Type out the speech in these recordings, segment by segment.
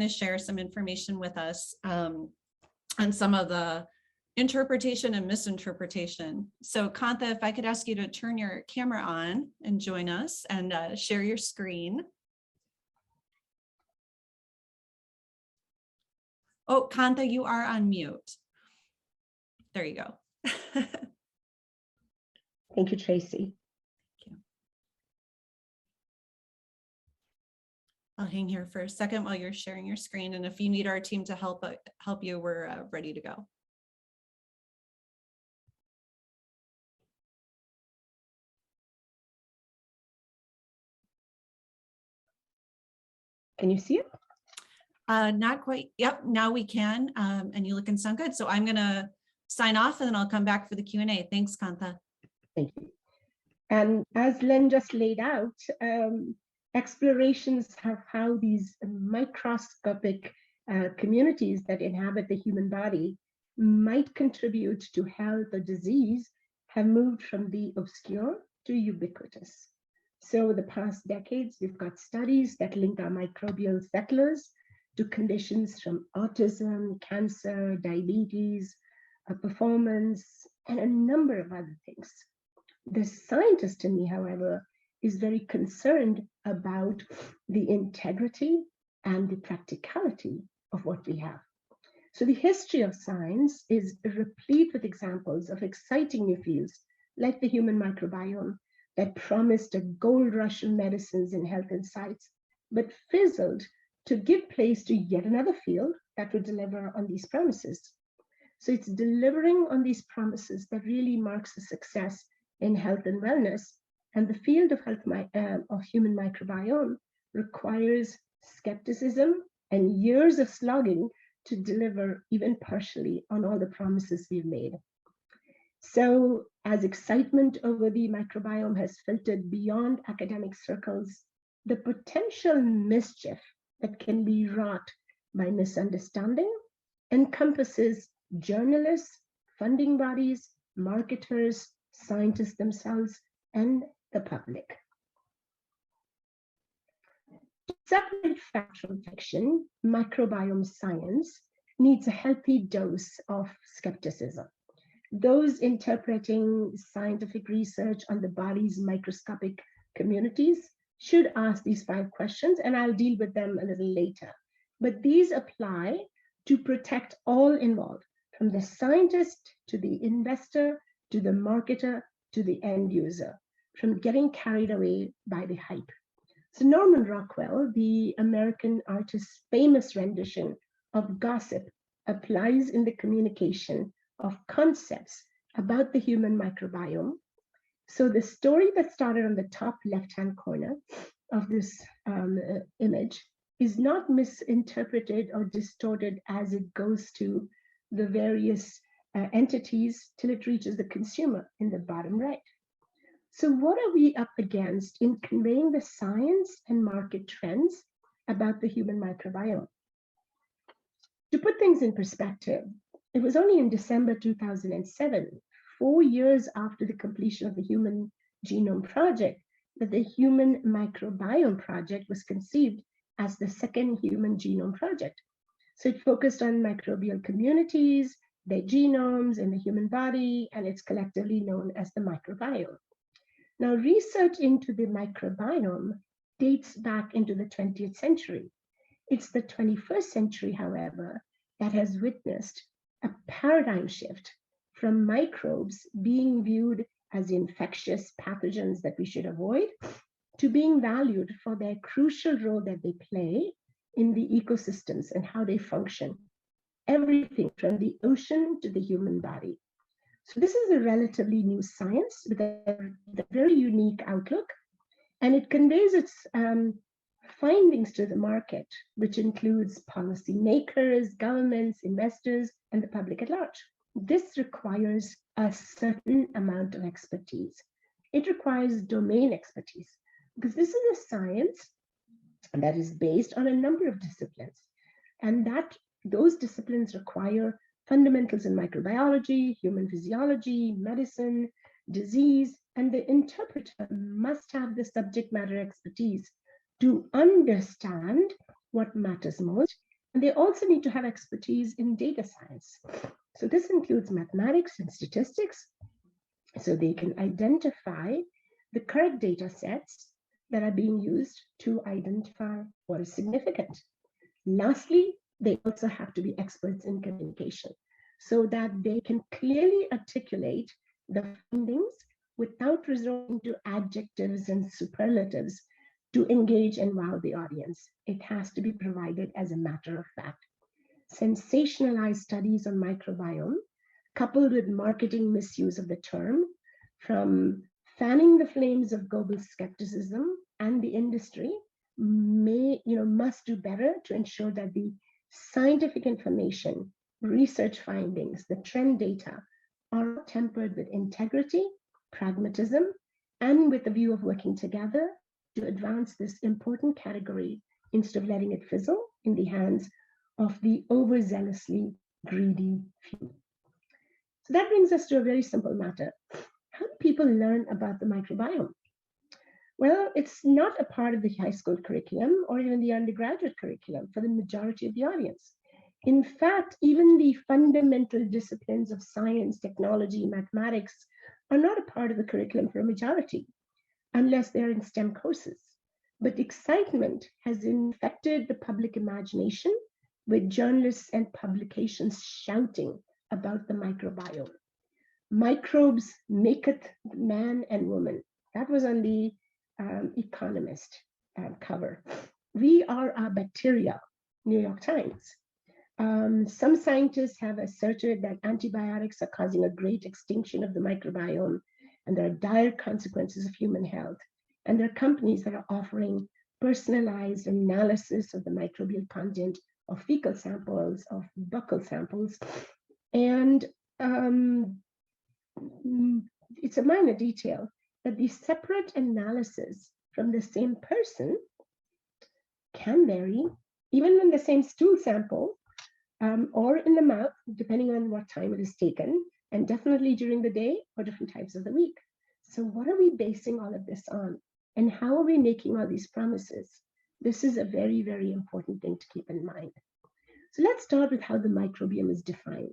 to share some information with us on some of the interpretation and misinterpretation. So Kantha, if I could ask you to turn your camera on and join us and share your screen. Oh, Kantha, you are on mute. There you go. Thank you, Tracy. Thank you. I'll hang here for a second while you're sharing your screen. And if you need our team to help you, we're ready to go. Can you see it? Not quite. Yep, now we can. And you look and sound good. So I'm going to sign off and then I'll come back for the Q&A. Thanks, Kantha. Thank you. And as Len just laid out, explorations of how these microscopic communities that inhabit the human body might contribute to health or disease have moved from the obscure to ubiquitous. So the past decades, we've got studies that link our microbial settlers to conditions from autism, cancer, diabetes, performance, and a number of other things. The scientist in me, however, is very concerned about the integrity and the practicality of what we have. So the history of science is replete with examples of exciting new fields like the human microbiome that promised a gold rush of medicines and health insights, but fizzled to give place to yet another field that would deliver on these promises. So it's delivering on these promises that really marks a success in health and wellness. And the field of human microbiome requires skepticism and years of slogging to deliver even partially on all the promises we've made. So as excitement over the microbiome has filtered beyond academic circles, the potential mischief that can be wrought by misunderstanding encompasses journalists, funding bodies, marketers, scientists themselves, and the public. To separate fact from fiction, microbiome science needs a healthy dose of skepticism. Those interpreting scientific research on the body's microscopic communities should ask these 5 questions, and I'll deal with them a little later. But these apply to protect all involved, from the scientist to the investor, to the marketer, to the end user, from getting carried away by the hype. So Norman Rockwell, the American artist's famous rendition of gossip, applies in the communication of concepts about the human microbiome. So the story that started on the top left-hand corner of this image is not misinterpreted or distorted as it goes to the various entities till it reaches the consumer in the bottom right. So what are we up against in conveying the science and market trends about the human microbiome? To put things in perspective, it was only in December 2007, 4 years after the completion of the Human Genome Project, that the Human Microbiome Project was conceived as the second Human Genome Project. So it focused on microbial communities, their genomes in the human body, and it's collectively known as the microbiome. Now, research into the microbiome dates back into the 20th century. It's the 21st century, however, that has witnessed a paradigm shift from microbes being viewed as infectious pathogens that we should avoid to being valued for their crucial role that they play in the ecosystems and how they function. Everything from the ocean to the human body. So this is a relatively new science with a very unique outlook, and it conveys its findings to the market, which includes policymakers, governments, investors, and the public at large. This requires a certain amount of expertise. It requires domain expertise, because this is a science that is based on a number of disciplines, and that those disciplines require fundamentals in microbiology, human physiology, medicine, disease, and the interpreter must have the subject matter expertise to understand what matters most And they also need to have expertise in data science. So this includes mathematics and statistics, so they can identify the correct data sets that are being used to identify what is significant. Lastly, they also have to be experts in communication so that they can clearly articulate the findings without resorting to adjectives and superlatives to engage and wow the audience. It has to be provided as a matter of fact. Sensationalized studies on microbiome, coupled with marketing misuse of the term, from fanning the flames of global skepticism and the industry, must do better to ensure that the scientific information, research findings, the trend data are tempered with integrity, pragmatism, and with the view of working together to advance this important category instead of letting it fizzle in the hands of the overzealously greedy few. So that brings us to a very simple matter. How do people learn about the microbiome? Well, it's not a part of the high school curriculum or even the undergraduate curriculum for the majority of the audience. In fact, even the fundamental disciplines of science, technology, mathematics are not a part of the curriculum for a majority, unless they're in STEM courses. But excitement has infected the public imagination with journalists and publications shouting about the microbiome. Microbes maketh man and woman. That was on the Economist cover. We are our bacteria, New York Times. Some scientists have asserted that antibiotics are causing a great extinction of the microbiome, and there are dire consequences of human health. And there are companies that are offering personalized analysis of the microbial content of fecal samples, of buccal samples. And it's a minor detail that the separate analysis from the same person can vary, even when the same stool sample or in the mouth, depending on what time it is taken, and definitely during the day or different times of the week. So what are we basing all of this on? And how are we making all these promises? This is a very, very important thing to keep in mind. So let's start with how the microbiome is defined.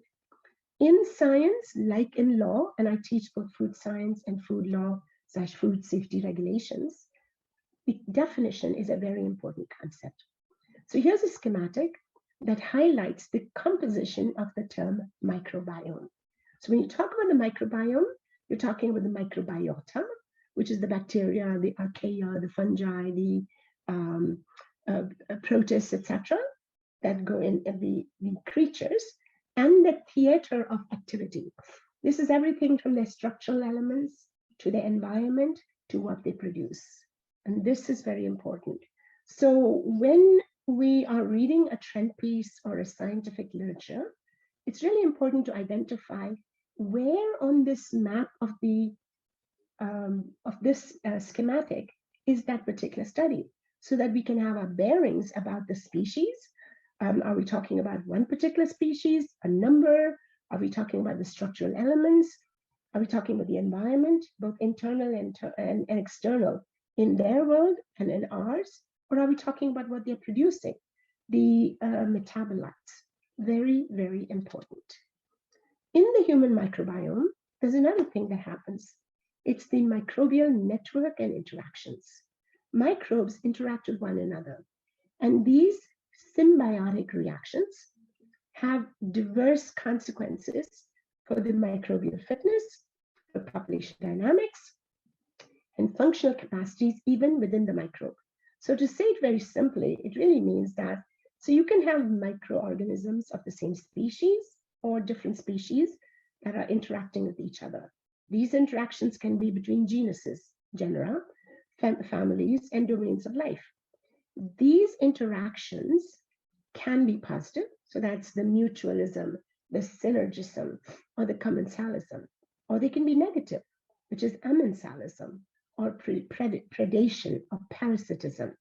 In science, like in law, and I teach both food science and food law / food safety regulations, the definition is a very important concept. So here's a schematic that highlights the composition of the term microbiome. So when you talk about the microbiome, you're talking about the microbiota, which is the bacteria, the archaea, the fungi, the protists, etc., that go in the creatures, and the theater of activity. This is everything from their structural elements to their environment to what they produce. And this is very important. So when we are reading a trend piece or a scientific literature, it's really important to identify where on this map of this schematic is that particular study, so that we can have our bearings about the species. Are we talking about one particular species, a number? Are we talking about the structural elements? Are we talking about the environment, both internal and external, in their world and in ours? Or are we talking about what they're producing, the metabolites? Very, very important. In the human microbiome, there's another thing that happens. It's the microbial network and interactions. Microbes interact with one another, and these symbiotic reactions have diverse consequences for the microbial fitness, for population dynamics, and functional capacities even within the microbe. So to say it very simply, it really means that, so you can have microorganisms of the same species or different species that are interacting with each other. These interactions can be between genuses, genera, families, and domains of life. These interactions can be positive, so that's the mutualism, the synergism, or the commensalism, or they can be negative, which is amensalism, or predation, or parasitism.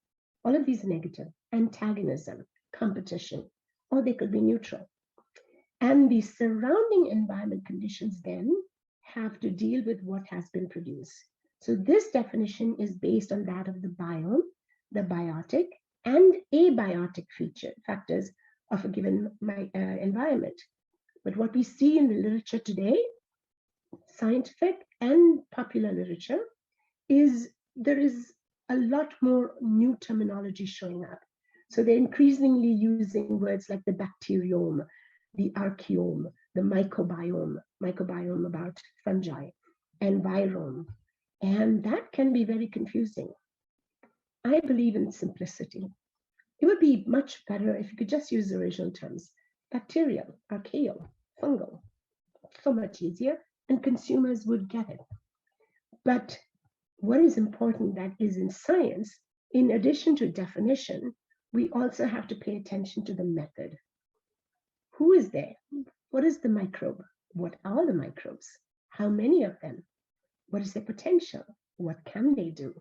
All of these are negative, antagonism, competition, or they could be neutral. And the surrounding environment conditions then have to deal with what has been produced. So this definition is based on that of the biome, the biotic, and abiotic factors of a given environment. But what we see in the literature today, scientific and popular literature, is there is a lot more new terminology showing up. So they're increasingly using words like the bacteriome, the archaeome, the microbiome about fungi, and virome. And that can be very confusing. I believe in simplicity. It would be much better if you could just use the original terms: bacterial, archaeal, fungal. So much easier, and consumers would get it. But what is important that is in science, in addition to definition, we also have to pay attention to the method. Who is there? What is the microbe? What are the microbes? How many of them? What is their potential? What can they do?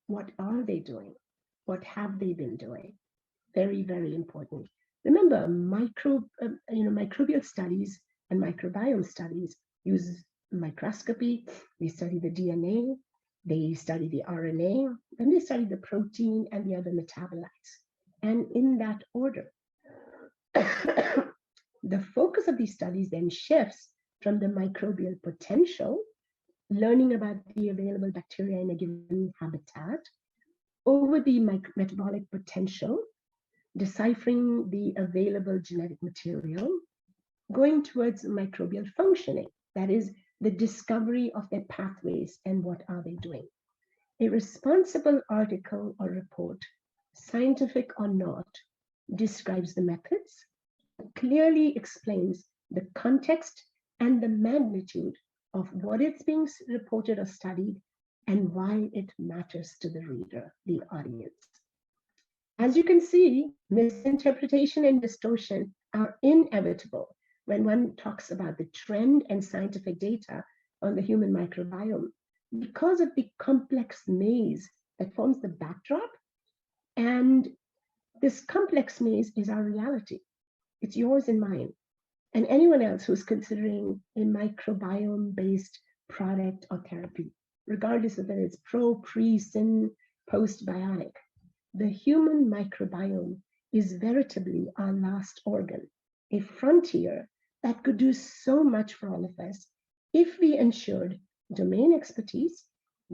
What are they doing? What have they been doing? Very, very important. Remember, microbial studies and microbiome studies use microscopy. They study the DNA, they study the RNA, then they study the protein and the other metabolites. And in that order, the focus of these studies then shifts from the microbial potential, learning about the available bacteria in a given habitat, over the metabolic potential, deciphering the available genetic material, going towards microbial functioning, that is, the discovery of their pathways and what are they doing. A responsible article or report, scientific or not, describes the methods, clearly explains the context and the magnitude of what is being reported or studied, and why it matters to the reader, the audience. As you can see, misinterpretation and distortion are inevitable when one talks about the trend and scientific data on the human microbiome, because of the complex maze that forms the backdrop. And this complex maze is our reality. It's yours and mine, and anyone else who's considering a microbiome-based product or therapy, regardless of whether it's pro, pre, syn, postbiotic. The human microbiome is veritably our last organ, a frontier that could do so much for all of us if we ensured domain expertise,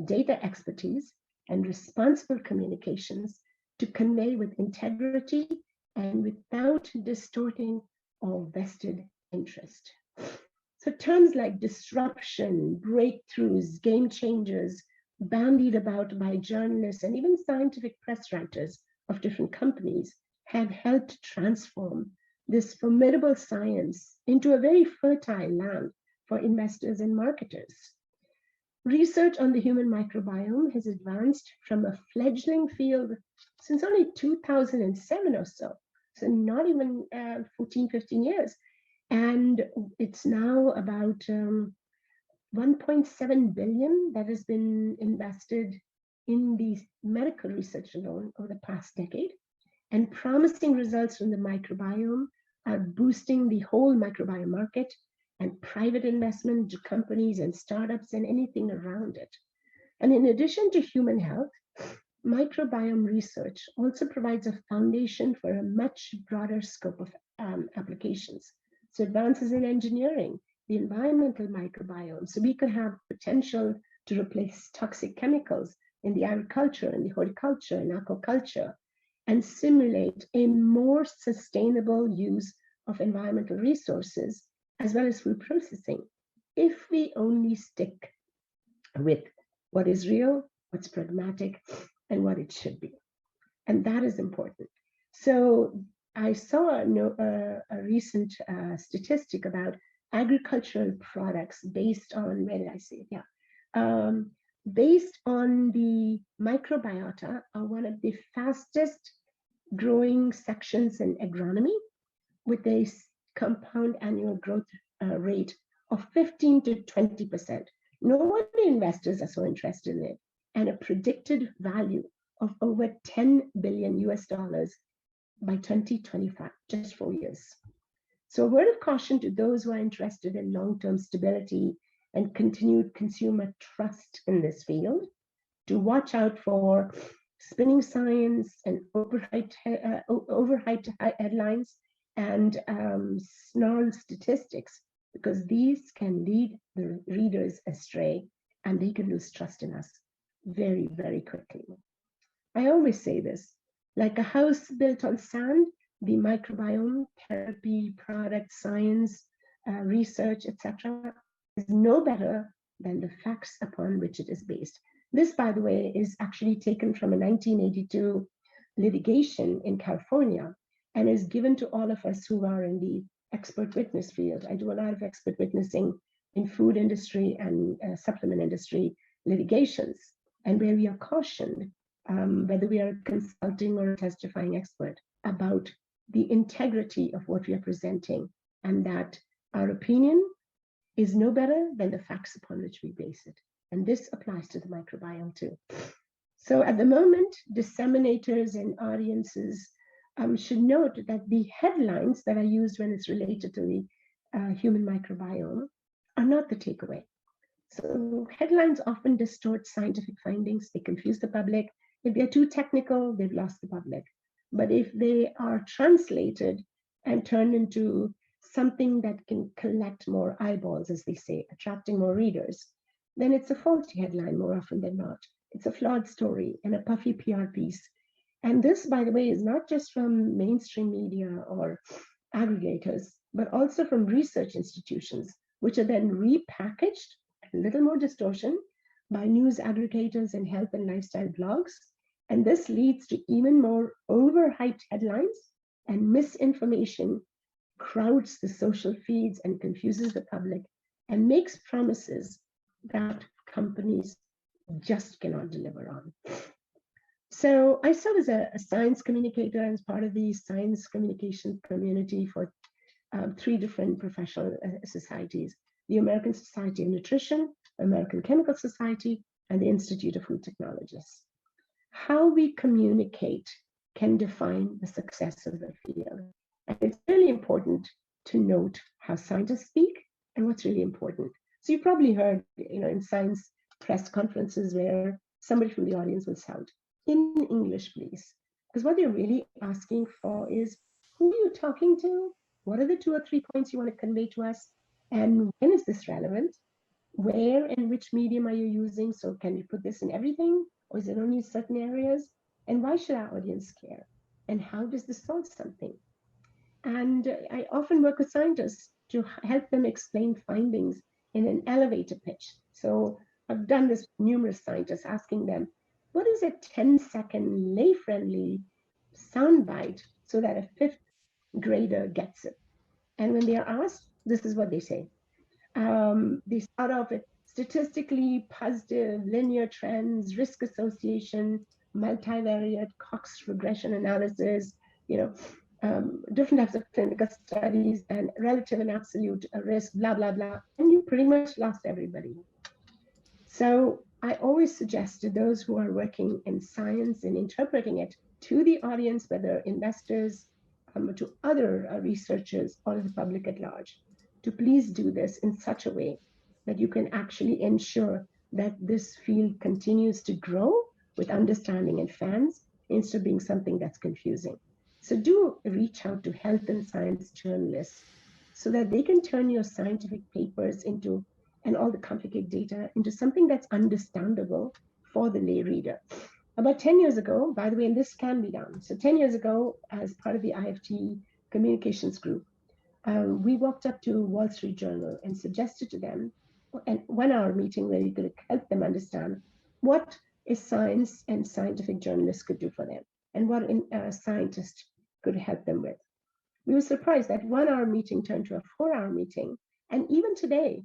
data expertise, and responsible communications to convey with integrity and without distorting or vested interest. So terms like disruption, breakthroughs, game changers, bandied about by journalists and even scientific press writers of different companies have helped transform this formidable science into a very fertile land for investors and marketers. Research on the human microbiome has advanced from a fledgling field since only 2007 or so not even 14, 15 years. And it's now about 1.7 billion that has been invested in the medical research alone over the past decade. And promising results from the microbiome are boosting the whole microbiome market and private investment to companies and startups and anything around it. And in addition to human health, microbiome research also provides a foundation for a much broader scope of applications. So advances in engineering, the environmental microbiome, so we could have potential to replace toxic chemicals in the agriculture, in the horticulture, and aquaculture, and simulate a more sustainable use of environmental resources, as well as food processing, if we only stick with what is real, what's pragmatic, and what it should be. And that is important. So I saw a recent statistic about agricultural products based on, where did I see it? Yeah. Based on the microbiota are one of the fastest growing sections in agronomy, with a compound annual growth rate of 15 to 20%. No wonder investors are so interested in it, and a predicted value of over $10 billion by 2025, just 4 years. So a word of caution to those who are interested in long-term stability and continued consumer trust in this field, to watch out for spinning science and overhyped headlines and snarl statistics, because these can lead the readers astray and they can lose trust in us very, very quickly. I always say this, like a house built on sand, the microbiome, therapy, product, science, research, etc., is no better than the facts upon which it is based. This, by the way, is actually taken from a 1982 litigation in California and is given to all of us who are in the expert witness field. I do a lot of expert witnessing in food industry and supplement industry litigations, and where we are cautioned, whether we are consulting or a testifying expert, about the integrity of what we are presenting, and that our opinion is no better than the facts upon which we base it. And this applies to the microbiome too. So at the moment, disseminators and audiences should note that the headlines that are used when it's related to the human microbiome are not the takeaway. So headlines often distort scientific findings. They confuse the public. If they're too technical, they've lost the public. But if they are translated and turned into something that can collect more eyeballs, as they say, attracting more readers, then it's a faulty headline more often than not. It's a flawed story and a puffy PR piece. And this, by the way, is not just from mainstream media or aggregators, but also from research institutions, which are then repackaged, a little more distortion, by news aggregators and health and lifestyle blogs. And this leads to even more overhyped headlines, and misinformation crowds the social feeds and confuses the public and makes promises that companies just cannot deliver on. So I serve as a science communicator and as part of the science communication community for 3 different professional societies: the American Society of Nutrition, American Chemical Society, and the Institute of Food Technologists. How we communicate can define the success of the field. And it's really important to note how scientists speak and what's really important. So you've probably heard, in science press conferences where somebody from the audience will shout, "In English, please." Because what they're really asking for is, who are you talking to? What are the 2 or 3 points you want to convey to us? And when is this relevant? Where and which medium are you using? So can we put this in everything? Or is it only certain areas? And why should our audience care? And how does this solve something? And I often work with scientists to help them explain findings in an elevator pitch. So I've done this with numerous scientists, asking them, what is a 10-second lay-friendly soundbite so that a 5th grader gets it? And when they are asked, this is what they say. They start off with statistically positive linear trends, risk association, multivariate Cox regression analysis, different types of clinical studies, and relative and absolute risk, blah, blah, blah. And you pretty much lost everybody. So I always suggest to those who are working in science and interpreting it to the audience, whether investors, to other researchers, or the public at large, to please do this in such a way that you can actually ensure that this field continues to grow with understanding and fans, instead of being something that's confusing. So do reach out to health and science journalists so that they can turn your scientific papers into, and all the complicated data, into something that's understandable for the lay reader. About 10 years ago, by the way, and this can be done. So 10 years ago, as part of the IFT communications group, we walked up to Wall Street Journal and suggested to them a 1-hour meeting where we could help them understand what a science and scientific journalist could do for them, and what a scientist could help them with. We were surprised that 1-hour meeting turned to a 4-hour meeting. And even today,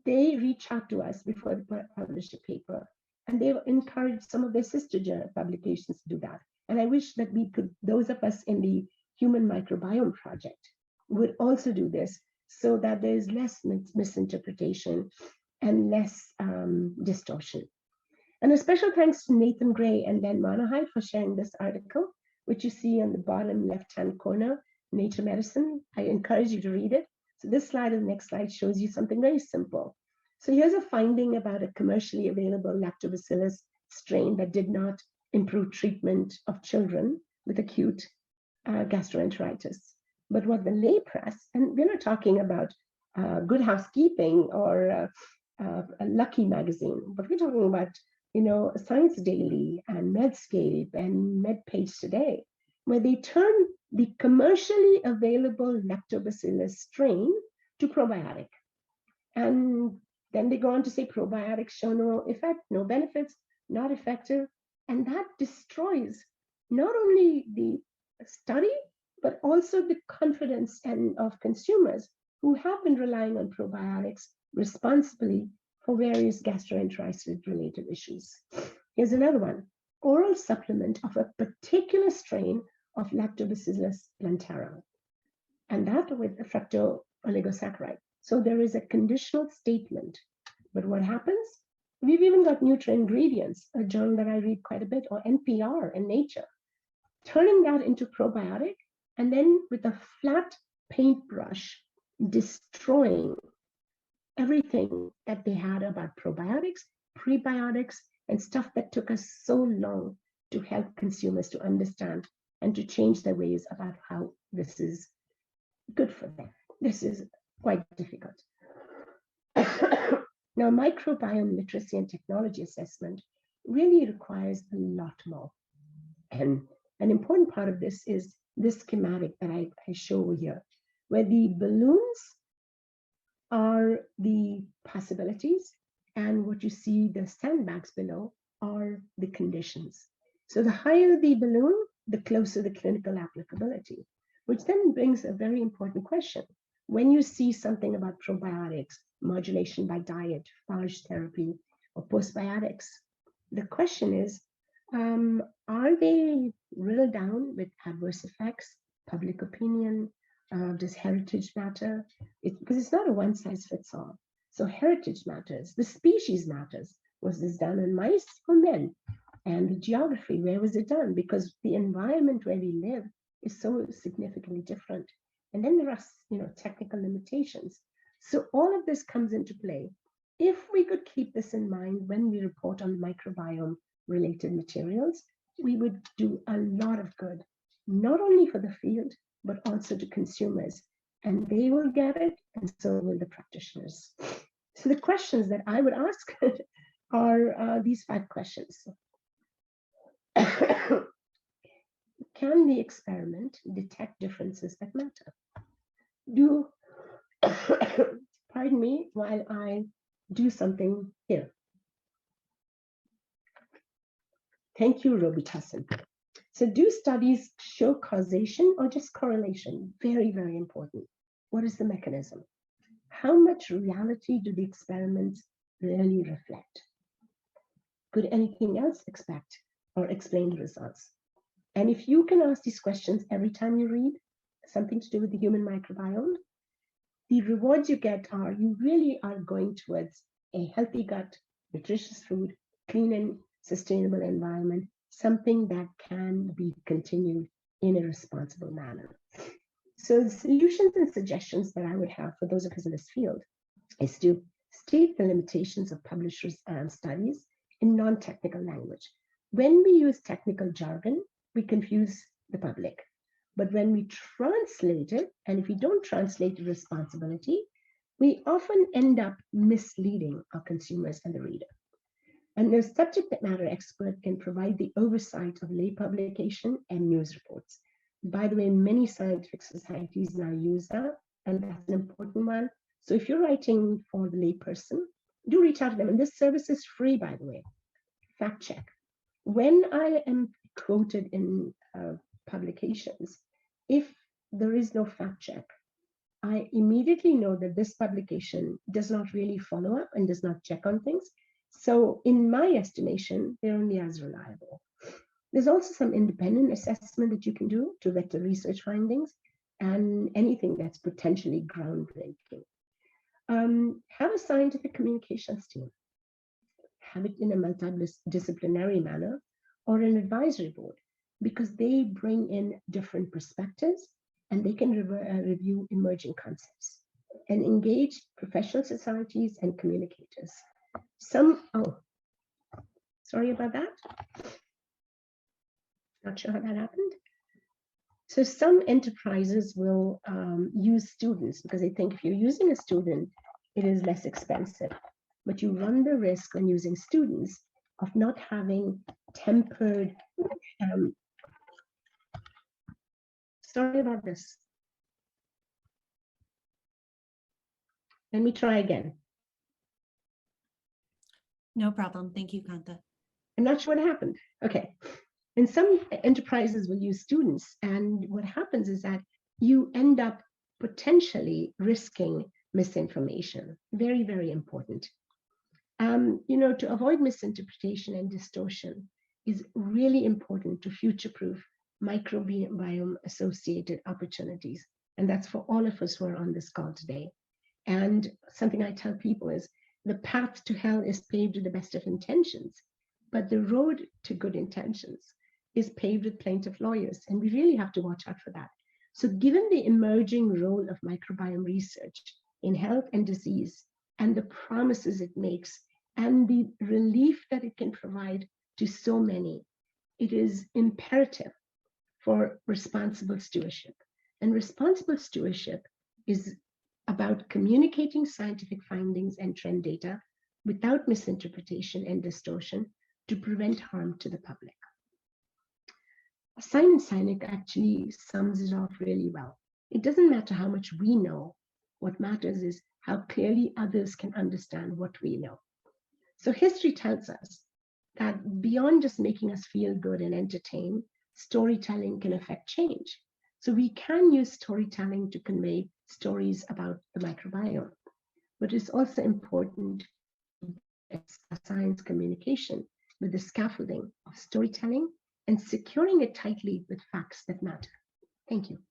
they reach out to us before they publish a paper, and they've encouraged some of their sister journal publications to do that. And I wish that we could, those of us in the Human Microbiome Project, would also do this, so that there is less misinterpretation and less distortion. And a special thanks to Nathan Gray and Len Monaghan for sharing this article, which you see on the bottom left-hand corner, Nature Medicine. I encourage you to read it. So this slide and the next slide shows you something very simple. So here's a finding about a commercially available lactobacillus strain that did not improve treatment of children with acute gastroenteritis. But what the lay press, and we're not talking about Good Housekeeping or a Lucky magazine, but we're talking about, Science Daily and Medscape and MedPage Today, where they turn the commercially available lactobacillus strain to probiotic. And then they go on to say probiotics show no effect, no benefits, not effective. And that destroys not only the study, but also the confidence of consumers who have been relying on probiotics responsibly for various gastroenteritis-related issues. Here's another one: oral supplement of a particular strain of Lactobacillus plantarum, and that with the fructo-oligosaccharide. So there is a conditional statement. But what happens? We've even got nutra-ingredients, a journal that I read quite a bit, or NPR in Nature, turning that into probiotic, and then with a flat paintbrush, destroying everything that they had about probiotics, prebiotics, and stuff that took us so long to help consumers to understand and to change their ways about how this is good for them. This is quite difficult. Now, microbiome literacy and technology assessment really requires a lot more. And an important part of this is this schematic that I show here, where the balloons are the possibilities, and what you see, the sandbags below, are the conditions. So the higher the balloon, the closer the clinical applicability, which then brings a very important question. When you see something about probiotics, modulation by diet, phage therapy, or postbiotics, the question is, are they riddled down with adverse effects, public opinion? Does heritage matter? Because it's not a one-size-fits-all. So heritage matters. The species matters. Was this done in mice or men? And the geography, where was it done? Because the environment where we live is so significantly different. And then there are, technical limitations. So all of this comes into play. If we could keep this in mind when we report on microbiome-related materials, we would do a lot of good, not only for the field, but also to consumers. And they will get it, and so will the practitioners. So the questions that I would ask are these 5 questions. Can the experiment detect differences that matter? Pardon me, while I do something here. Thank you, Robitussin. So do studies show causation or just correlation? Very, very important. What is the mechanism? How much reality do the experiments really reflect? Could anything else expect or explain the results? And if you can ask these questions every time you read something to do with the human microbiome, the rewards you get are you really are going towards a healthy gut, nutritious food, clean and sustainable environment, something that can be continued in a responsible manner. So the solutions and suggestions that I would have for those of us in this field is to state the limitations of published studies in non-technical language. When we use technical jargon, we confuse the public. But when we translate it, and if we don't translate the responsibility, we often end up misleading our consumers and the reader. And the subject matter expert can provide the oversight of lay publication and news reports. By the way, many scientific societies now use that, and that's an important one. So if you're writing for the lay person, do reach out to them. And this service is free, by the way. Fact check. When I am quoted in publications, if there is no fact check, I immediately know that this publication does not really follow up and does not check on things. So in my estimation, they're only as reliable. There's also some independent assessment that you can do to vet the research findings and anything that's potentially groundbreaking. Have a scientific communications team. Have it in a multidisciplinary manner or an advisory board, because they bring in different perspectives and they can review emerging concepts and engage professional societies and communicators. Sorry about that. Not sure how that happened. So some enterprises will use students because they think if you're using a student, it is less expensive. But you run the risk when using students of not having tempered. Sorry about this. Let me try again. No problem. Thank you, Kantha. I'm not sure what happened. Okay. And some enterprises will use students. And what happens is that you end up potentially risking misinformation. Very, very important. To avoid misinterpretation and distortion is really important to future-proof microbiome-associated opportunities. And that's for all of us who are on this call today. And something I tell people is the path to hell is paved with the best of intentions, but the road to good intentions is paved with plaintiff lawyers. And we really have to watch out for that. So given the emerging role of microbiome research in health and disease and the promises it makes and the relief that it can provide to so many, it is imperative for responsible stewardship. And responsible stewardship is about communicating scientific findings and trend data without misinterpretation and distortion to prevent harm to the public. Simon Sinek actually sums it up really well. It doesn't matter how much we know. What matters is how clearly others can understand what we know. So history tells us that beyond just making us feel good and entertain, storytelling can affect change. So we can use storytelling to convey stories about the microbiome, but it's also important to science communication with the scaffolding of storytelling and securing it tightly with facts that matter. Thank you.